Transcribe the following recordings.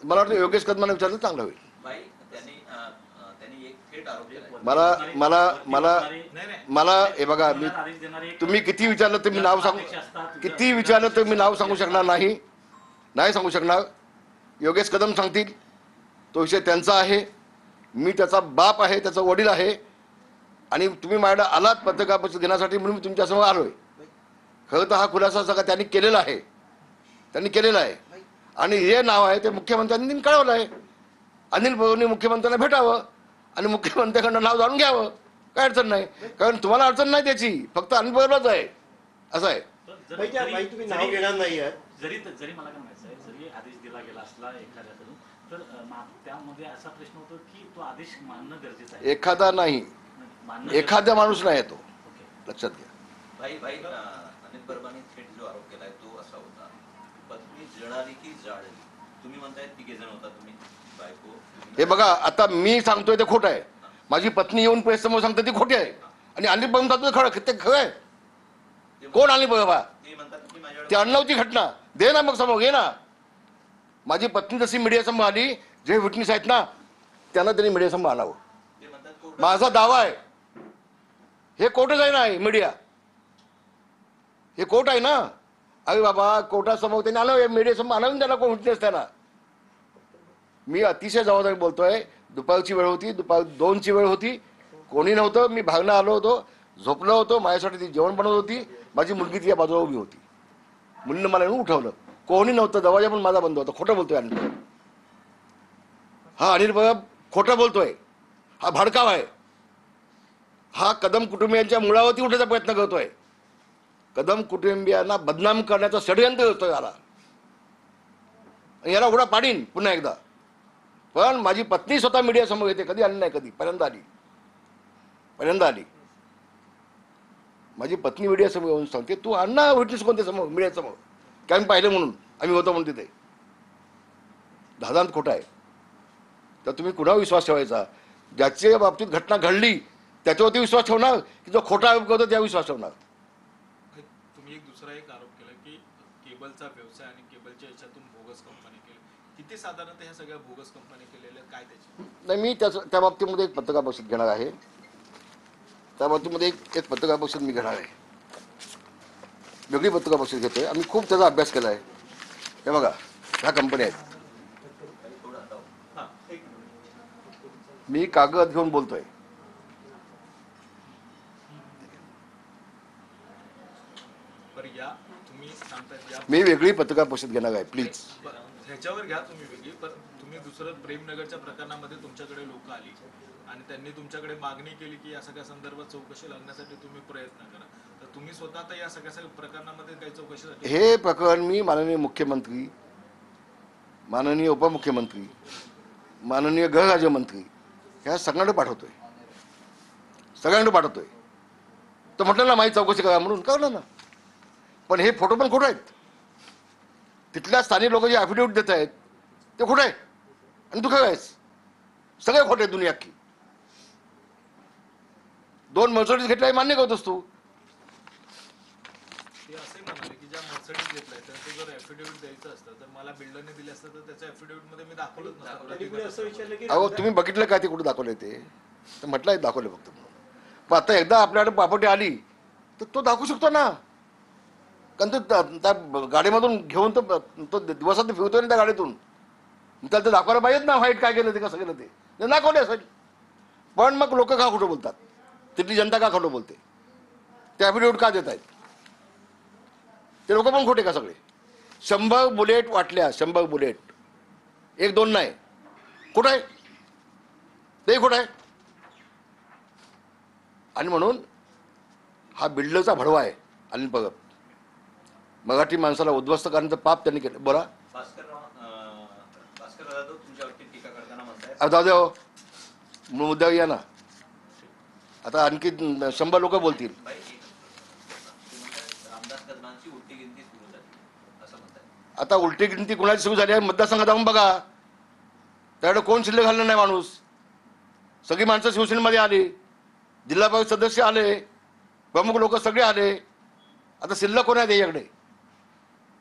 मला वाटतं योगेश कदमांना विचारलं चांगलं होईल. त्यांनी एक थेट आरोप केला. मला हे बघा, मी तुम्ही किती विचारलं तर मी नाव सांगू शकणार नाही सांगू शकणार. योगेश कदम सांगतील, तो विषय त्यांचा आहे. मी त्याचा बाप आहे, त्याचा वडील आहे. आणि तुम्ही माझ्याकडे आलात पत्रकार परिषद घेण्यासाठी म्हणून मी तुमच्यासमोर आलोय. खरं तर हा खुलासा सगळा त्यांनी केलेला आहे. आणि हे नाव आहे ते मुख्यमंत्र्यांनी कळवलं आहे. अनिल पवारांनी मुख्यमंत्र्यांना भेटावं आणि मुख्यमंत्र्यांकडनं नाव जाणून घ्यावं. काय अडचण नाही, कारण तुम्हाला अडचण नाही त्याची, फक्त अनिल पवारलाच आहे. असं आहे. तुम्ही नाव घेणार नाही आहे. जरी मला काय म्हणायचं आहे, जरी आदेश दिला गेला असला एखाद्याकडून, तर त्यामध्ये असा प्रश्न होतो की तो आदेश मानणं गरजेचं आहे. एखादा नाही, एखादा माणूस नाही तो, लक्षात घ्या. अनिल परबांनी थेट जो आरोप केलाय तो असा होता, पत्नी जळाली की जाळली. तुम्ही म्हणताय तिघे जण होता, तुम्ही बायको. हे बघा, आता मी सांगतोय ते खोटं आहे. माझी पत्नी येऊन प्रेस समोर सांगते ती खोटी आहे. आणि अनिल परब सांगतो ते खरं आहे. कोण अनिल परब? ती अण्णावची घटना दे ना, मग समोर घे ना. माझी पत्नी जशी मीडिया समोर आली, जे विटनेस आहेत ना त्यांना त्यांनी मीडिया समोर आणावं. माझा दावा आहे, हे कोर्टच आहे ना, मीडिया हे कोर्ट आहे ना. अरे बाबा, कोर्टासमोर त्यांनी आलं, मीडिया समोर आणावून त्याला कोण विटनेस त्यांना. मी अतिशय जबाबदारी बोलतोय. दुपारची वेळ होती, दुपार 2ची वेळ होती, कोणी नव्हतं. मी भागणं आलो होतो, झोपलो होतो. माझ्यासाठी ती जेवण बनवत होती. माझी मुलगी तिच्या बाजूला उभी होती. मुलीनं मला येऊन उठवलं. कोणी नव्हतं, दरवाजा पण माझा बंद होता. खोटं बोलतोय अनिल परब. हा अनिल परब खोटं बोलतोय. हा भडकाव आहे. हा कदम कुटुंबियांच्या मुळावरती उठायचा प्रयत्न करतोय. कदम कुटुंबियांना बदनाम करण्याचा षडयंत्र करतोय याला उडा पाडीन पुन्हा एकदा. पण माझी पत्नी स्वतः मीडिया समोर येते, कधी आली नाही, कधी पहिल्यांदा आली. माझी पत्नी मीडिया समोर येऊन सांगते, तू अण्णा विटनेस कोणते समोर मीडिया समोर, काय आम्ही पाहिलं म्हणून, आम्ही होतो म्हणून तिथे. दादांत खोटा आहे. तर तुम्ही कुणावर विश्वास ठेवायचा? ज्याच्या बाबतीत घटना घडली त्याच्यावरती विश्वास ठेवणार, की जो खोटा आरोप करतो त्या विश्वास ठेवणार? तुम्ही दुसरा एक आरोप केला की केबलचा व्यवसाय आणि केबलच्या याच्यातून बोगस कंपनी केली. किती साधारणतः ह्या सगळ्या बोगस कंपनी केलेल्या, काय त्याची? नाही, मी त्या बाबतीमध्ये एक पत्रकार परिषद घेणार आहे. त्या बाबतीमध्ये एक पत्रकार परिषद मी घेणार आहे. वेगळी पत्रकार परिषद घेतोय. आम्ही खूप त्याचा अभ्यास केला आहे. हे बघा, ह्या कंपन्या आहेत. मी कागद घेऊन बोलतोय. मी वेगळी पत्रकार परिषद घेणार आहे. प्लीज ह्याच्यावर घ्या तुम्ही वेगळी. पण तुम्ही दुसरं प्रेमनगरच्या प्रकरणामध्ये तुमच्याकडे लोक आली आणि त्यांनी तुमच्याकडे मागणी केली की या सगळ्या संदर्भात चौकशी लागण्यासाठी तुम्ही प्रयत्न करा. तर तुम्ही स्वतः आता या सगळ्या प्रकरणामध्ये काही चौकशीसाठी? हे प्रकरण मी माननीय मुख्यमंत्री, माननीय उपमुख्यमंत्री, माननीय गृहराज्यमंत्री ह्या सगळ्यांना पाठवतोय. तर म्हटलं ना माझी चौकशी करा म्हणून, कळलं ना. पण हे फोटो पण खोटे आहेत. तिथल्या स्थानिक लोक जे ॲफिडेव्हिट देत आहेत ते खोटे आहे. आणि तू काय आहेस, सगळे खोटे आहेत. दुनिया की 2 मर्सिडीज घेतल्या मान्य करतोस तू. ते असे म्हणाले की ज्या मर्सिडीज घेतलाय त्यांचं जर ॲफिडेव्हिट द्यायचं असतं तर मला बिल्डरने दिलं असतं, तर त्याच्या ॲफिडेव्हिट मध्ये मी दाखवलंच नसतं. अहो तुम्ही बघितलं काय ते कुठे दाखवले? ते तर म्हटलं आहे दाखवले फक्त. पण आता एकदा आपल्याकडे प्रॉपर्टी आली तर तो दाखवू शकतो ना. कारण तो त्या गाडीमधून घेऊन तो दिवसात फिरतोय ना त्या गाडीतून. त्याला ते दाखवायला पाहिजेत ना, व्हाईट काय केलं ते, कसं केलं ते दाखवले असेल. पण मग लोक का खोटं बोलतात? तिथली जनता का खोटं बोलते? ते ॲफिडेव्हिट का देत आहेत? ते लोक पण खोटे का सगळे? 100 बुलेट वाटल्या, 100 बुलेट, 1-2 नाही. खोटं आहे ते, खोटं आहे. आणि म्हणून हा बिल्डरचा भडवा आहे अनिल परब. मराठी माणसाला उद्ध्वस्त करण्याचं पाप त्यांनी केलं. बोला. जाऊ द्या, मुद्द्यावर या ना. आता आणखी 100 लोक बोलतील. आता उलटी गिनती कुणाची सुरू झाली आहे? मतदारसंघात जाऊन बघा, त्याकडे कोण शिल्लक घालणार नाही माणूस. सगळी माणसं शिवसेनेमध्ये आली, जिल्हा परिषद सदस्य आले, प्रमुख लोक सगळे आले. आता शिल्लक कोण आहे त्याच्याकडे?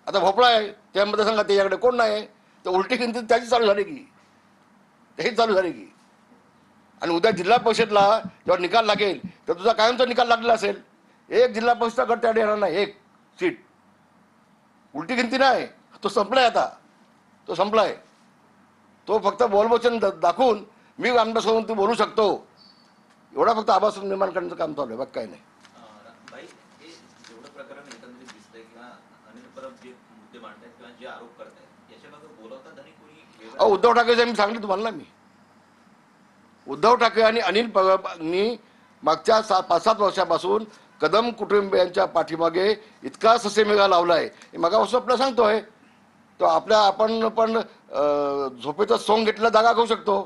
आता भोपळा आहे त्या मतदारसंघात, त्याच्याकडे कोण नाही. तर उलटी गिनती त्याची चालू झाली की त्याची चालू झाली की. आणि उद्या जिल्हा परिषदला जेव्हा निकाल लागेल तर तुझा कायमचा निकाल लागलेला असेल. एक जिल्हा परिषदचा गट त्याकडे येणार नाही, एक सीट. उलटी गिनती नाही, तो संपलाय आता, तो संपलाय. तो फक्त बोलवचन दाखवून मी आमदार सोडून तू बोलू शकतो एवढा फक्त आभास निर्माण करण्याचं काम चालू आहे, बाकी काही नाही. बाई, हे जेवढं प्रकरण एकंदरीत दिसतंय किंवा अनिल परब जे मुद्दे मांडतायत किंवा जे आरोप करतायत याच्याबाबत बोलवतात आणि कोणी वेगळं- उद्धव ठाकरे मी सांगितलं तुम्हाला ना, मी उद्धव ठाकरे आणि अनिल परबनी मागच्या 5-7 वर्षापासून कदम कुटुंबियांच्या पाठीमागे इतका ससेमेळा लावलाय. मगापासून आपल्याला सांगतोय तो आपण पण झोपेचं सोंग घेतलेला जागा घेऊ शकतो.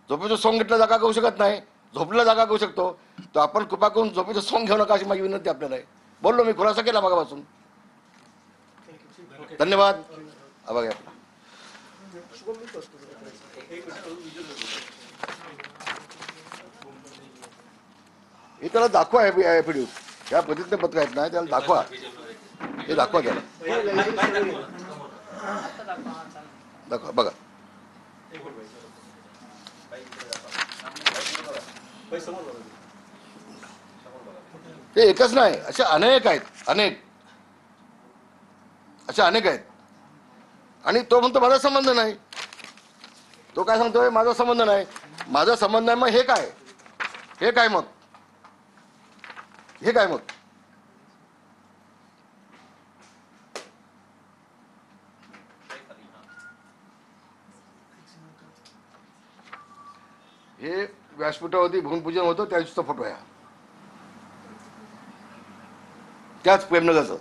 झोपेचं सोंग घेतलं जागा घेऊ शकत नाही, झोपलेला जागा घेऊ शकतो. तर आपण कृपा करून झोपेचं सोंग घेऊ नका अशी माझी विनंती आपल्याला आहे. बोललो मी, खुलासा केला मागापासून. धन्यवाद. आभार आहे आपला. हे त्याला दाखवा एफिडेव्हिट, या प्रतिज्ञापत्र आहेत ना त्याला दाखवा, हे दाखवा त्याला, दाखवा बघा. ते एकच नाही, असे अनेक आहेत, असे अनेक आहेत. आणि तो म्हणतो माझा संबंध नाही. तो काय सांगतोय माझा संबंध नाही, माझा संबंध नाही. मग हे काय, हे काय मग, हे काय मग. हे व्यासपीठावरती भूमिपूजन होतं त्या दिवशीचा फोटो आहे, त्याच प्रेमनगरचं.